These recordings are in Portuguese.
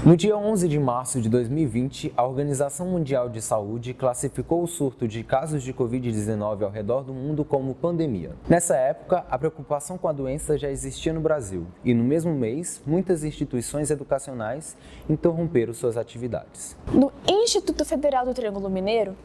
No dia 11 de março de 2020, a Organização Mundial de Saúde classificou o surto de casos de Covid-19 ao redor do mundo como pandemia. Nessa época, a preocupação com a doença já existia no Brasil e, no mesmo mês, muitas instituições educacionais interromperam suas atividades. No Instituto Federal do Triângulo Mineiro,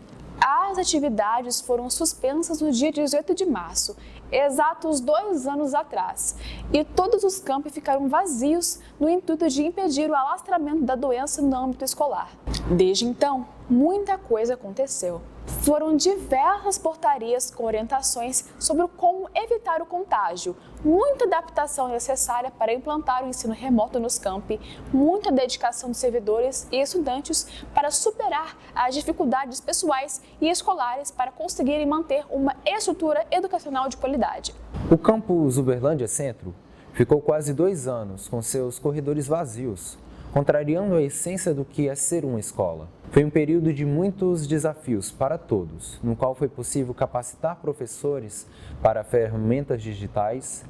as atividades foram suspensas no dia 18 de março, exatos 2 anos atrás, e todos os campos ficaram vazios no intuito de impedir o alastramento da doença no âmbito escolar. Desde então, muita coisa aconteceu. Foram diversas portarias com orientações sobre como evitar o contágio, muita adaptação necessária para implantar o ensino remoto nos campi, muita dedicação dos servidores e estudantes para superar as dificuldades pessoais e escolares para conseguirem manter uma estrutura educacional de qualidade. O campus Uberlândia Centro ficou quase 2 anos com seus corredores vazios, contrariando a essência do que é ser uma escola. Foi um período de muitos desafios para todos, no qual foi possível capacitar professores para ferramentas digitais,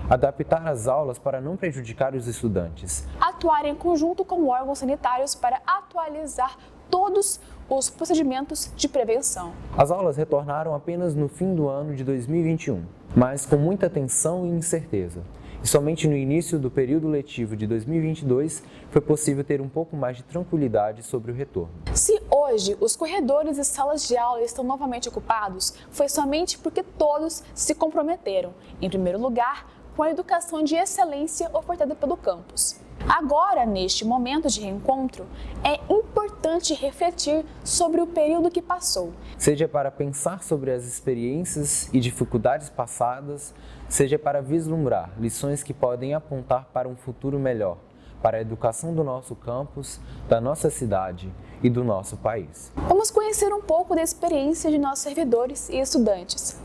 adaptar as aulas para não prejudicar os estudantes, atuar em conjunto com órgãos sanitários para atualizar todos os procedimentos de prevenção. As aulas retornaram apenas no fim do ano de 2021, mas com muita tensão e incerteza. E somente no início do período letivo de 2022 foi possível ter um pouco mais de tranquilidade sobre o retorno. Se hoje os corredores e salas de aula estão novamente ocupados, foi somente porque todos se comprometeram, em primeiro lugar, com a educação de excelência ofertada pelo campus. Agora, neste momento de reencontro, é importante refletir sobre o período que passou. Seja para pensar sobre as experiências e dificuldades passadas, seja para vislumbrar lições que podem apontar para um futuro melhor, para a educação do nosso campus, da nossa cidade e do nosso país. Vamos conhecer um pouco da experiência de nossos servidores e estudantes.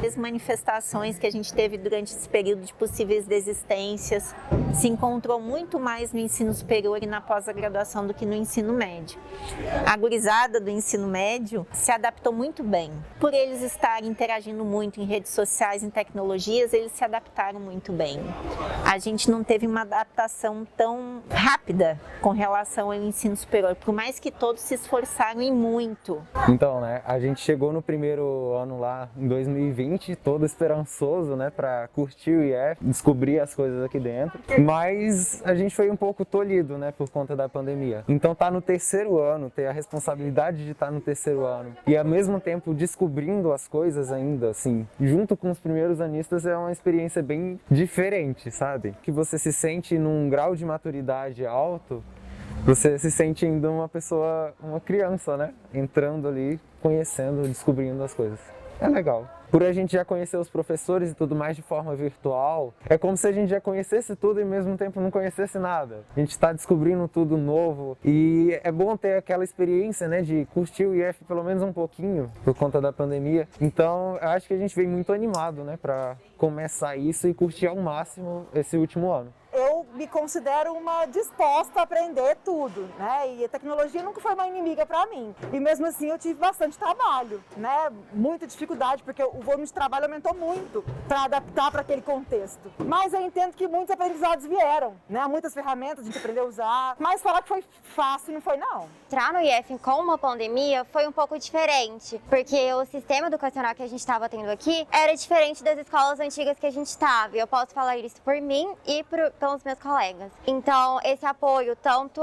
As manifestações que a gente teve durante esse período de possíveis desistências se encontrou muito mais no ensino superior e na pós-graduação do que no ensino médio. A gurizada do ensino médio se adaptou muito bem. Por eles estarem interagindo muito em redes sociais, em tecnologias, eles se adaptaram muito bem. A gente não teve uma adaptação tão rápida com relação ao ensino superior, por mais que todos se esforçaram e muito. Então, a gente chegou no primeiro ano lá em 2020, todo esperançoso, para curtir o IF, descobrir as coisas aqui dentro, mas a gente foi um pouco tolhido, por conta da pandemia. Então tá no terceiro ano, ter a responsabilidade de estar no terceiro ano e ao mesmo tempo descobrindo as coisas ainda, assim, junto com os primeiros anistas, é uma experiência bem diferente, sabe? Que você se sente num grau de maturidade alto, você se sente ainda uma pessoa, uma criança, entrando ali, conhecendo, descobrindo as coisas. É legal. Por a gente já conhecer os professores e tudo mais de forma virtual, é como se a gente já conhecesse tudo e ao mesmo tempo não conhecesse nada. A gente está descobrindo tudo novo e é bom ter aquela experiência, de curtir o IF pelo menos um pouquinho por conta da pandemia. Então, eu acho que a gente veio muito animado, para começar isso e curtir ao máximo esse último ano. Eu me considero uma disposta a aprender tudo, E a tecnologia nunca foi uma inimiga para mim. E mesmo assim eu tive bastante trabalho, Muita dificuldade, porque o volume de trabalho aumentou muito para adaptar para aquele contexto. Mas eu entendo que muitos aprendizados vieram, Muitas ferramentas a gente aprendeu a usar. Mas falar que foi fácil não foi, não. Entrar no IF com uma pandemia foi um pouco diferente, porque o sistema educacional que a gente estava tendo aqui era diferente das escolas antigas que a gente estava. E eu posso falar isso por mim e pelos meus colegas. Então, esse apoio, tanto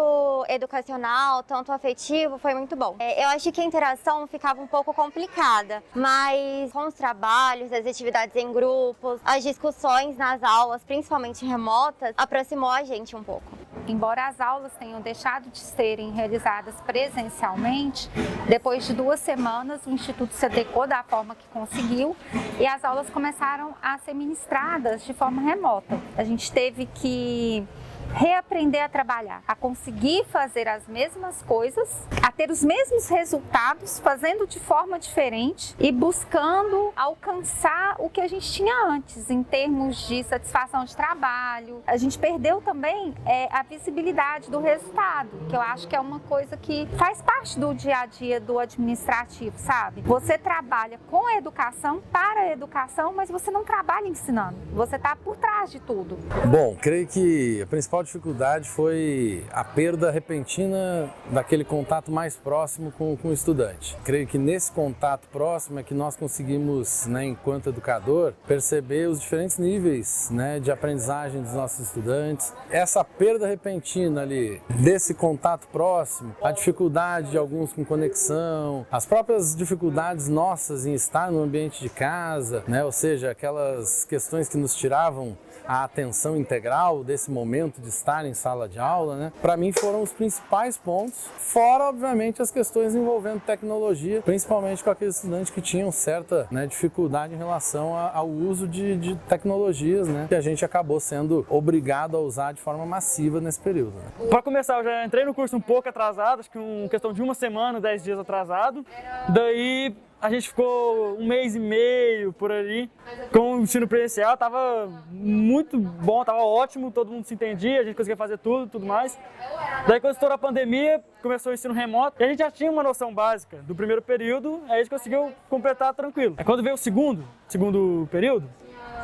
educacional, tanto afetivo, foi muito bom. Eu acho que a interação ficava um pouco complicada, mas com os trabalhos, as atividades em grupos, as discussões nas aulas, principalmente remotas, aproximou a gente um pouco. Embora as aulas tenham deixado de serem realizadas presencialmente, depois de 2 semanas o Instituto se adequou da forma que conseguiu e as aulas começaram a ser ministradas de forma remota. A gente teve que reaprender a trabalhar, a conseguir fazer as mesmas coisas, a ter os mesmos resultados, fazendo de forma diferente e buscando alcançar o que a gente tinha antes, em termos de satisfação de trabalho. A gente perdeu também a visibilidade do resultado, que eu acho que é uma coisa que faz parte do dia a dia do administrativo, sabe? Você trabalha com a educação, para a educação, mas você não trabalha ensinando, você está por trás de tudo. Bom, creio que a principal principal dificuldade foi a perda repentina daquele contato mais próximo com o estudante. Creio que nesse contato próximo é que nós conseguimos, né, enquanto educador, perceber os diferentes níveis, né, de aprendizagem dos nossos estudantes. Essa perda repentina ali, desse contato próximo, a dificuldade de alguns com conexão, as próprias dificuldades nossas em estar no ambiente de casa, né, ou seja, aquelas questões que nos tiravam a atenção integral desse momento de estar em sala de aula, né? Para mim foram os principais pontos, fora obviamente as questões envolvendo tecnologia, principalmente com aqueles estudantes que tinham certa, né, dificuldade em relação ao uso de tecnologias, né, que a gente acabou sendo obrigado a usar de forma massiva nesse período. Né? Para começar, eu já entrei no curso um pouco atrasado, acho que questão de 1 semana, 10 dias atrasado, daí a gente ficou 1 mês e meio por ali com o ensino presencial, tava muito bom, tava ótimo, todo mundo se entendia, a gente conseguia fazer tudo mais. Daí quando estourou a pandemia, começou o ensino remoto e a gente já tinha uma noção básica do primeiro período, aí a gente conseguiu completar tranquilo. Aí quando veio o segundo período,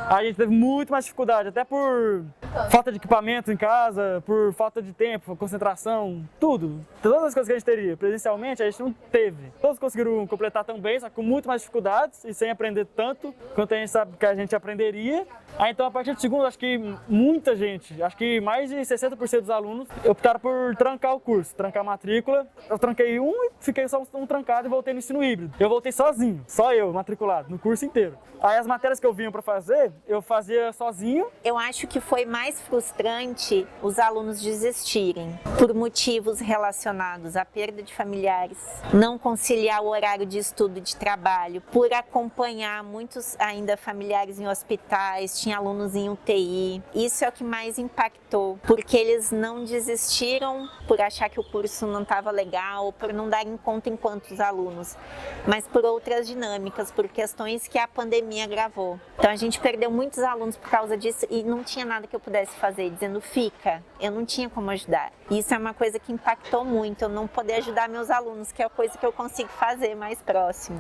a gente teve muito mais dificuldade, até por falta de equipamento em casa, por falta de tempo, concentração, tudo. Todas as coisas que a gente teria presencialmente, a gente não teve. Todos conseguiram completar tão bem, só que com muito mais dificuldades e sem aprender tanto quanto a gente sabe que a gente aprenderia. Aí então, a partir do segundo, acho que muita gente, acho que mais de 60% dos alunos optaram por trancar o curso, trancar a matrícula. Eu tranquei um e fiquei só um trancado e voltei no ensino híbrido. Eu voltei sozinho, só eu, matriculado, no curso inteiro. Aí as matérias que eu vinha para fazer, eu fazia sozinho. Eu acho que foi mais frustrante os alunos desistirem por motivos relacionados à perda de familiares, não conciliar o horário de estudo e de trabalho, por acompanhar muitos ainda familiares em hospitais, tinha alunos em UTI. Isso é o que mais impactou, porque eles não desistiram por achar que o curso não estava legal, por não darem conta enquanto os alunos, mas por outras dinâmicas, por questões que a pandemia agravou. Então a gente perdeu muitos alunos por causa disso e não tinha nada que eu pudesse fazer, dizendo fica, eu não tinha como ajudar. E isso é uma coisa que impactou muito, eu não poder ajudar meus alunos, que é a coisa que eu consigo fazer mais próximo.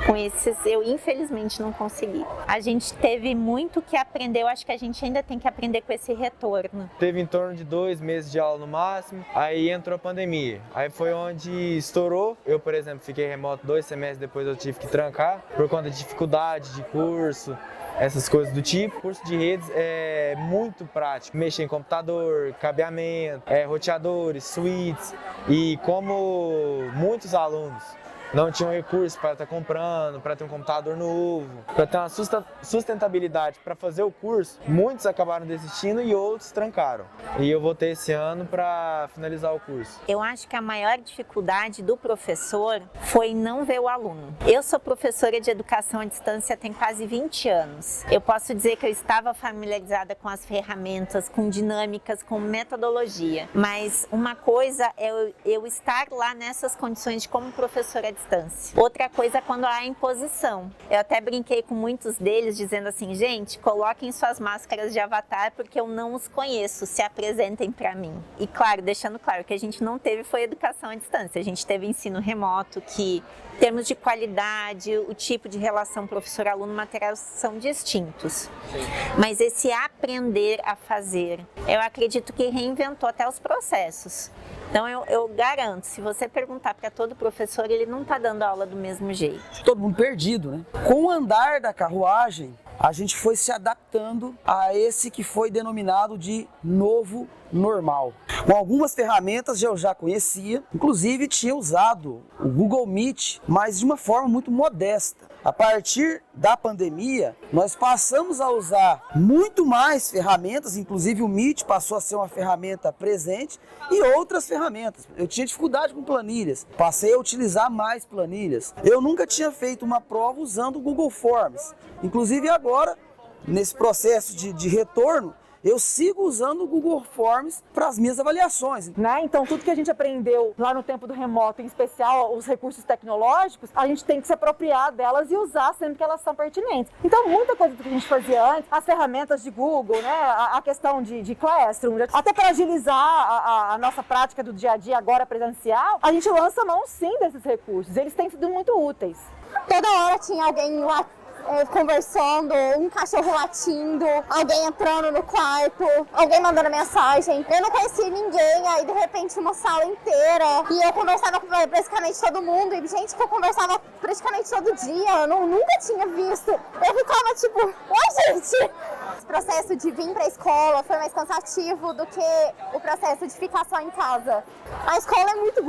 Com esses eu infelizmente não consegui. A gente teve muito que aprender, eu acho que a gente ainda tem que aprender com esse retorno. Teve em torno de 2 meses de aula no máximo, aí entrou a pandemia. Aí foi onde estourou. Eu, por exemplo, fiquei remoto 2 semestres, depois eu tive que trancar por conta de dificuldade de curso, essas coisas do tipo. O curso de redes é muito prático, mexer em computador, cabeamento, roteadores, switches, e como muitos alunos não tinham recursos para estar comprando, para ter um computador novo, para ter uma sustentabilidade para fazer o curso, muitos acabaram desistindo e outros trancaram. E eu voltei esse ano para finalizar o curso. Eu acho que a maior dificuldade do professor foi não ver o aluno. Eu sou professora de educação à distância tem quase 20 anos. Eu posso dizer que eu estava familiarizada com as ferramentas, com dinâmicas, com metodologia, mas uma coisa é eu estar lá nessas condições de como professora à distância. Outra coisa é quando há imposição. Eu até brinquei com muitos deles dizendo assim, gente, coloquem suas máscaras de avatar porque eu não os conheço, se apresentem para mim. E claro, deixando claro que a gente não teve foi educação à distância, a gente teve ensino remoto que, em termos de qualidade, o tipo de relação professor-aluno material são distintos. Mas esse aprender a fazer, eu acredito que reinventou até os processos. Então eu garanto, se você perguntar para todo professor, ele não está dando aula do mesmo jeito. Todo mundo perdido, né? Com o andar da carruagem, a gente foi se adaptando a esse que foi denominado de novo normal. Com algumas ferramentas eu já conhecia, inclusive tinha usado o Google Meet, mas de uma forma muito modesta. A partir da pandemia, nós passamos a usar muito mais ferramentas, inclusive o Meet passou a ser uma ferramenta presente e outras ferramentas. Eu tinha dificuldade com planilhas, passei a utilizar mais planilhas. Eu nunca tinha feito uma prova usando o Google Forms. Inclusive agora, nesse processo de retorno, eu sigo usando o Google Forms para as minhas avaliações. Então, tudo que a gente aprendeu lá no tempo do remoto, em especial os recursos tecnológicos, a gente tem que se apropriar delas e usar sempre que elas são pertinentes. Então, muita coisa do que a gente fazia antes, as ferramentas de Google, né, a questão de Classroom, até para agilizar a nossa prática do dia a dia agora presencial, a gente lança mão sim desses recursos. Eles têm sido muito úteis. Toda hora tinha alguém conversando, um cachorro latindo, alguém entrando no quarto, alguém mandando mensagem. Eu não conhecia ninguém, aí de repente uma sala inteira, e eu conversava com praticamente todo mundo, e gente que eu conversava praticamente todo dia, eu nunca tinha visto. Eu ficava tipo, oi gente! O processo de vir pra escola foi mais cansativo do que o processo de ficar só em casa. A escola é muito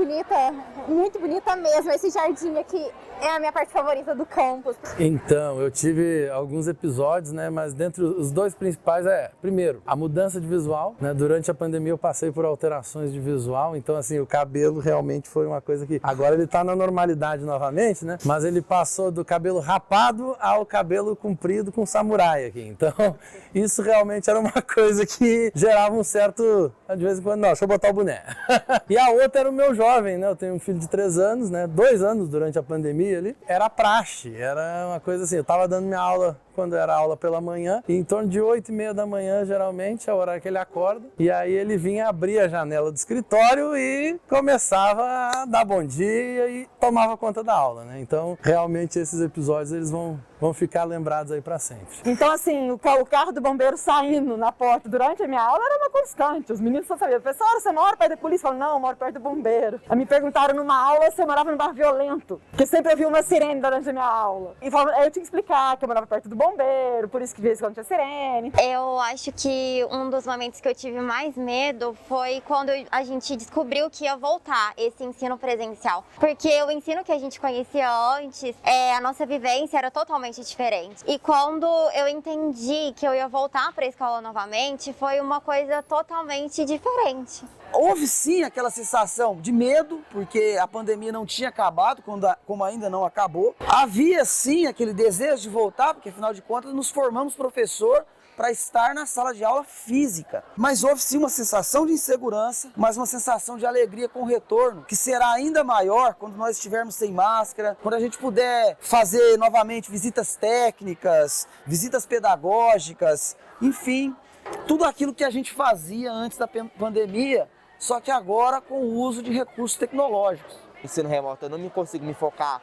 bonita mesmo, esse jardim aqui é a minha parte favorita do campus. Então, eu tive alguns episódios, né, mas dentre os dois principais primeiro, a mudança de visual, né, durante a pandemia eu passei por alterações de visual, então assim, o cabelo realmente foi uma coisa que, agora ele tá na normalidade novamente, né, mas ele passou do cabelo rapado ao cabelo comprido com samurai aqui, então isso realmente era uma coisa que gerava um certo, de vez em quando, não, deixa eu botar o boné. E a outra era o meu jovem, né, eu tenho um filho de 3 anos, né, 2 anos durante a pandemia ali, era praxe, era uma coisa assim, eu tava dando minha aula quando era aula pela manhã, e em torno de 8h30 da manhã, geralmente, é o horário que ele acorda, e aí ele vinha abrir a janela do escritório e começava a dar bom dia e tomava conta da aula, né? Então, realmente, esses episódios, eles vão ficar lembrados aí para sempre. Então, assim, o carro do bombeiro saindo na porta durante a minha aula era uma constante. Os meninos só sabiam, professora, você mora perto da polícia? Eu falei, não, eu moro perto do bombeiro. Aí me perguntaram numa aula se eu morava num bairro violento, porque sempre havia uma sirene durante a minha aula. E aí eu tinha que explicar que eu morava perto do bombeiro, por isso que de vez em quando tinha sirene. Eu acho que um dos momentos que eu tive mais medo foi quando a gente descobriu que ia voltar esse ensino presencial. Porque o ensino que a gente conhecia antes, a nossa vivência era totalmente diferente. E quando eu entendi que eu ia voltar para a escola novamente, foi uma coisa totalmente diferente. Houve sim aquela sensação de medo, porque a pandemia não tinha acabado, como ainda não acabou. Havia sim aquele desejo de voltar, porque afinal de contas nos formamos professor para estar na sala de aula física. Mas houve sim uma sensação de insegurança, mas uma sensação de alegria com o retorno, que será ainda maior quando nós estivermos sem máscara, quando a gente puder fazer novamente visitas técnicas, visitas pedagógicas, enfim, tudo aquilo que a gente fazia antes da pandemia, só que agora com o uso de recursos tecnológicos. Ensino remoto, eu não consigo me focar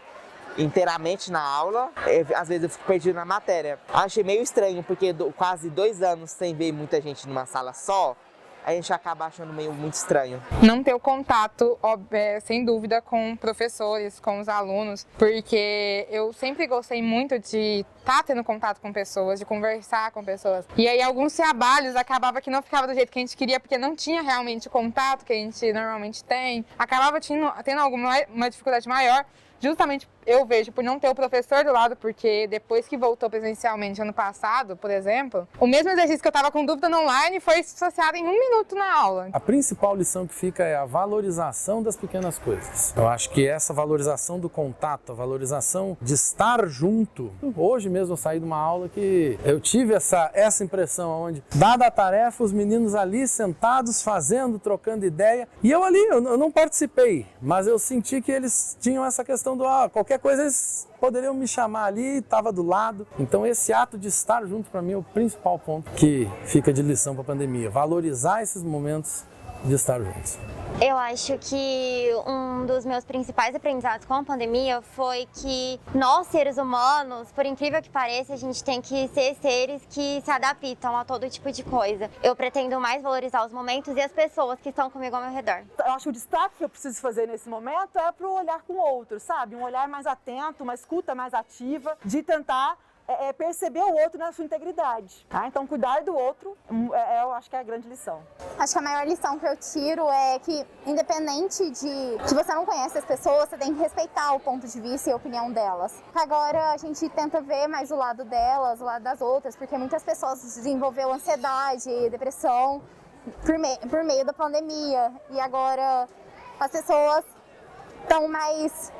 inteiramente na aula, às vezes eu fico perdido na matéria. Achei meio estranho, porque quase 2 anos sem ver muita gente numa sala só, a gente acaba achando meio muito estranho. Não ter o contato, sem dúvida, com professores, com os alunos, porque eu sempre gostei muito de estar tendo contato com pessoas, de conversar com pessoas. E aí alguns trabalhos acabava que não ficava do jeito que a gente queria, porque não tinha realmente o contato que a gente normalmente tem. Acabava tendo uma dificuldade maior, justamente eu vejo por não ter o professor do lado, porque depois que voltou presencialmente ano passado, por exemplo, o mesmo exercício que eu estava com dúvida no online foi associado em 1 minuto na aula. A principal lição que fica é a valorização das pequenas coisas. Eu acho que essa valorização do contato, a valorização de estar junto. Hoje mesmo eu saí de uma aula que eu tive essa impressão, onde, dada a tarefa, os meninos ali sentados, fazendo, trocando ideia, e eu ali, eu não participei, mas eu senti que eles tinham essa questão do qualquer coisa eles poderiam me chamar ali, estava do lado. Então esse ato de estar junto para mim é o principal ponto que fica de lição para a pandemia. Valorizar esses momentos de estar juntos. Eu acho que um dos meus principais aprendizados com a pandemia foi que nós, seres humanos, por incrível que pareça, a gente tem que ser seres que se adaptam a todo tipo de coisa. Eu pretendo mais valorizar os momentos e as pessoas que estão comigo ao meu redor. Eu acho que o destaque que eu preciso fazer nesse momento é para o olhar com o outro, sabe? Um olhar mais atento, uma escuta mais ativa, de tentar perceber o outro na sua integridade, tá? Então, cuidar do outro, eu acho que é a grande lição. Acho que a maior lição que eu tiro é que, independente de que você não conhece as pessoas, você tem que respeitar o ponto de vista e a opinião delas. Agora, a gente tenta ver mais o lado delas, o lado das outras, porque muitas pessoas desenvolveram ansiedade, depressão por meio da pandemia. E agora, as pessoas estão mais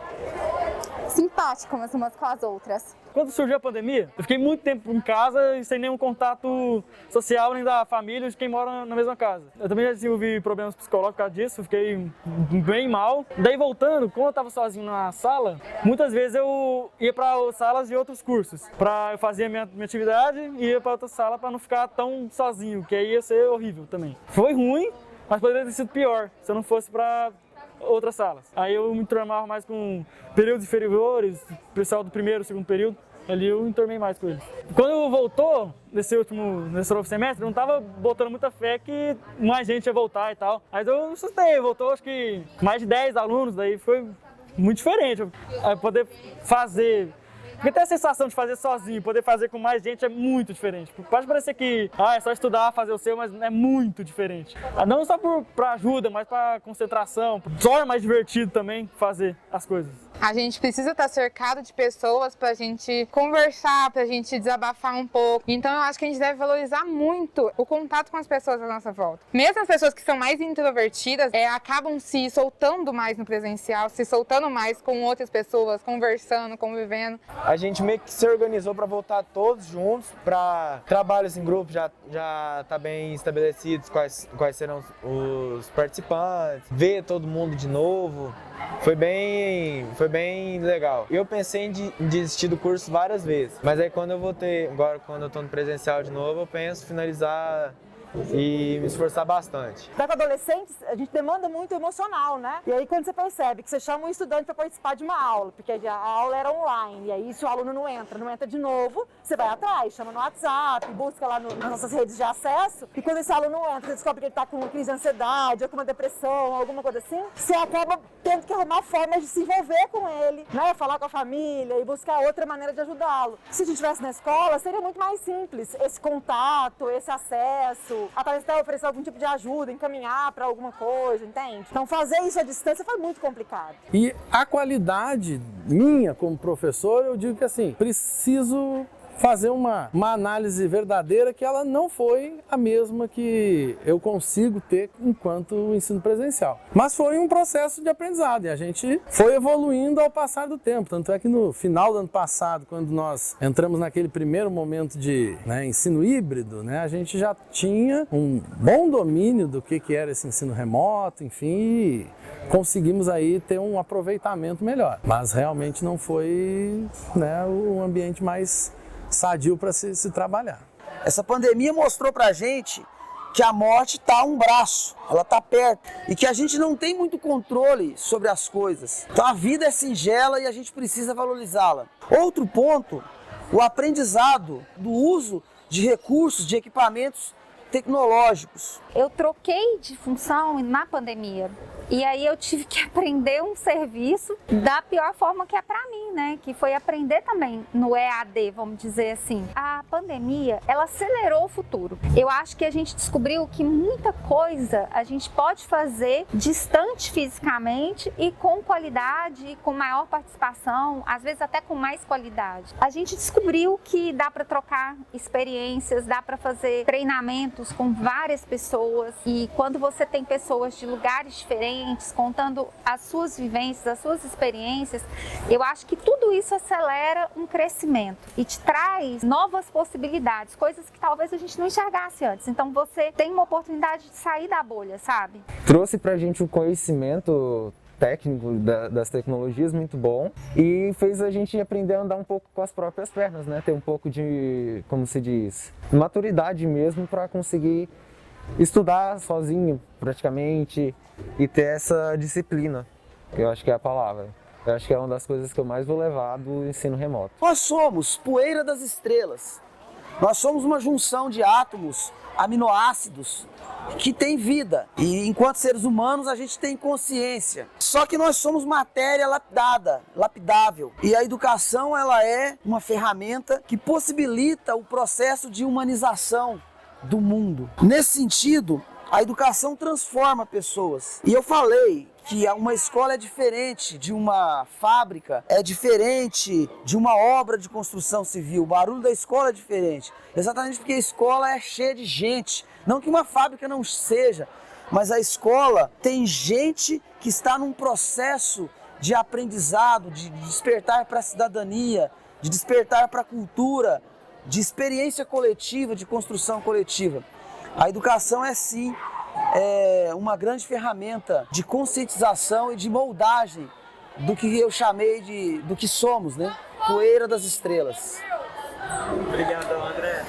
simpáticas umas com as outras. Quando surgiu a pandemia, eu fiquei muito tempo em casa e sem nenhum contato social nem da família de quem mora na mesma casa. Eu também já desenvolvi problemas psicológicos por causa disso, fiquei bem mal. Daí voltando, quando eu estava sozinho na sala, muitas vezes eu ia para salas de outros cursos. Eu fazia minha atividade e ia para outra sala para não ficar tão sozinho, que aí ia ser horrível também. Foi ruim, mas poderia ter sido pior se eu não fosse para outras salas. Aí eu me transformava mais com períodos inferiores, pessoal do primeiro, segundo período. Ali eu enturmei mais com eles. Quando voltou, nesse novo semestre, eu não tava botando muita fé que mais gente ia voltar e tal. Mas eu assustei, voltou acho que mais de 10 alunos, daí foi muito diferente. Poder fazer... Porque ter a sensação de fazer sozinho, poder fazer com mais gente é muito diferente. Pode parecer que é só estudar, fazer o seu, mas é muito diferente. Não só para ajuda, mas para concentração. Só é mais divertido também fazer as coisas. A gente precisa estar cercado de pessoas pra gente conversar, pra gente desabafar um pouco. Então eu acho que a gente deve valorizar muito o contato com as pessoas à nossa volta. Mesmo as pessoas que são mais introvertidas, acabam se soltando mais no presencial, se soltando mais com outras pessoas, conversando, convivendo. A gente meio que se organizou para voltar todos juntos, para trabalhos em grupo já tá bem estabelecidos quais serão os participantes, ver todo mundo de novo. Foi bem legal. Eu pensei em desistir do curso várias vezes, mas aí quando eu tô no presencial de novo, eu penso em finalizar e me esforçar bastante. Para adolescentes, a gente demanda muito emocional, né? E aí quando você percebe que você chama um estudante para participar de uma aula, porque a aula era online, e aí se o aluno não entra de novo, você vai atrás, chama no WhatsApp, busca lá nas nossas redes de acesso, e quando esse aluno entra, você descobre que ele está com uma crise de ansiedade, ou com uma depressão, alguma coisa assim, você acaba tendo que arrumar formas de se envolver com ele, né? Falar com a família e buscar outra maneira de ajudá-lo. Se a gente estivesse na escola, seria muito mais simples esse contato, esse acesso, até oferecer algum tipo de ajuda, encaminhar para alguma coisa, entende? Então fazer isso à distância foi muito complicado. E a qualidade minha como professor, eu digo que assim, preciso fazer uma análise verdadeira que ela não foi a mesma que eu consigo ter enquanto o ensino presencial. Mas foi um processo de aprendizado e a gente foi evoluindo ao passar do tempo. Tanto é que no final do ano passado, quando nós entramos naquele primeiro momento de ensino híbrido, a gente já tinha um bom domínio do que era esse ensino remoto, enfim, e conseguimos aí ter um aproveitamento melhor. Mas realmente não foi o ambiente mais sadio para se trabalhar. Essa pandemia mostrou pra gente que a morte está a um braço, ela está perto e que a gente não tem muito controle sobre as coisas. Então a vida é singela e a gente precisa valorizá-la. Outro ponto, o aprendizado do uso de recursos, de equipamentos tecnológicos. Eu troquei de função na pandemia e aí eu tive que aprender um serviço da pior forma que é para mim, né? Que foi aprender também no EAD, vamos dizer assim. A pandemia, ela acelerou o futuro. Eu acho que a gente descobriu que muita coisa a gente pode fazer distante fisicamente e com qualidade, com maior participação, às vezes até com mais qualidade. A gente descobriu que dá para trocar experiências, dá para fazer treinamentos com várias pessoas e quando você tem pessoas de lugares diferentes contando as suas vivências, as suas experiências, eu acho que tudo isso acelera um crescimento e te traz novas possibilidades, coisas que talvez a gente não enxergasse antes. Então você tem uma oportunidade de sair da bolha, sabe? Trouxe pra gente um conhecimento técnico das tecnologias muito bom e fez a gente aprender a andar um pouco com as próprias pernas, né? Ter um pouco de, como se diz, maturidade mesmo para conseguir estudar sozinho praticamente e ter essa disciplina, que eu acho que é a palavra. Eu acho que é uma das coisas que eu mais vou levar do ensino remoto. Nós somos poeira das estrelas. Nós somos uma junção de átomos, aminoácidos, que tem vida. E enquanto seres humanos a gente tem consciência. Só que nós somos matéria lapidada, lapidável. E a educação ela é uma ferramenta que possibilita o processo de humanização do mundo. Nesse sentido, a educação transforma pessoas. E eu falei que uma escola é diferente de uma fábrica, é diferente de uma obra de construção civil. O barulho da escola é diferente. Exatamente porque a escola é cheia de gente. Não que uma fábrica não seja, mas a escola tem gente que está num processo de aprendizado, de despertar para a cidadania, de despertar para a cultura, de experiência coletiva, de construção coletiva. A educação é sim uma grande ferramenta de conscientização e de moldagem do que eu chamei do que somos, né? Poeira das estrelas. Obrigado, André.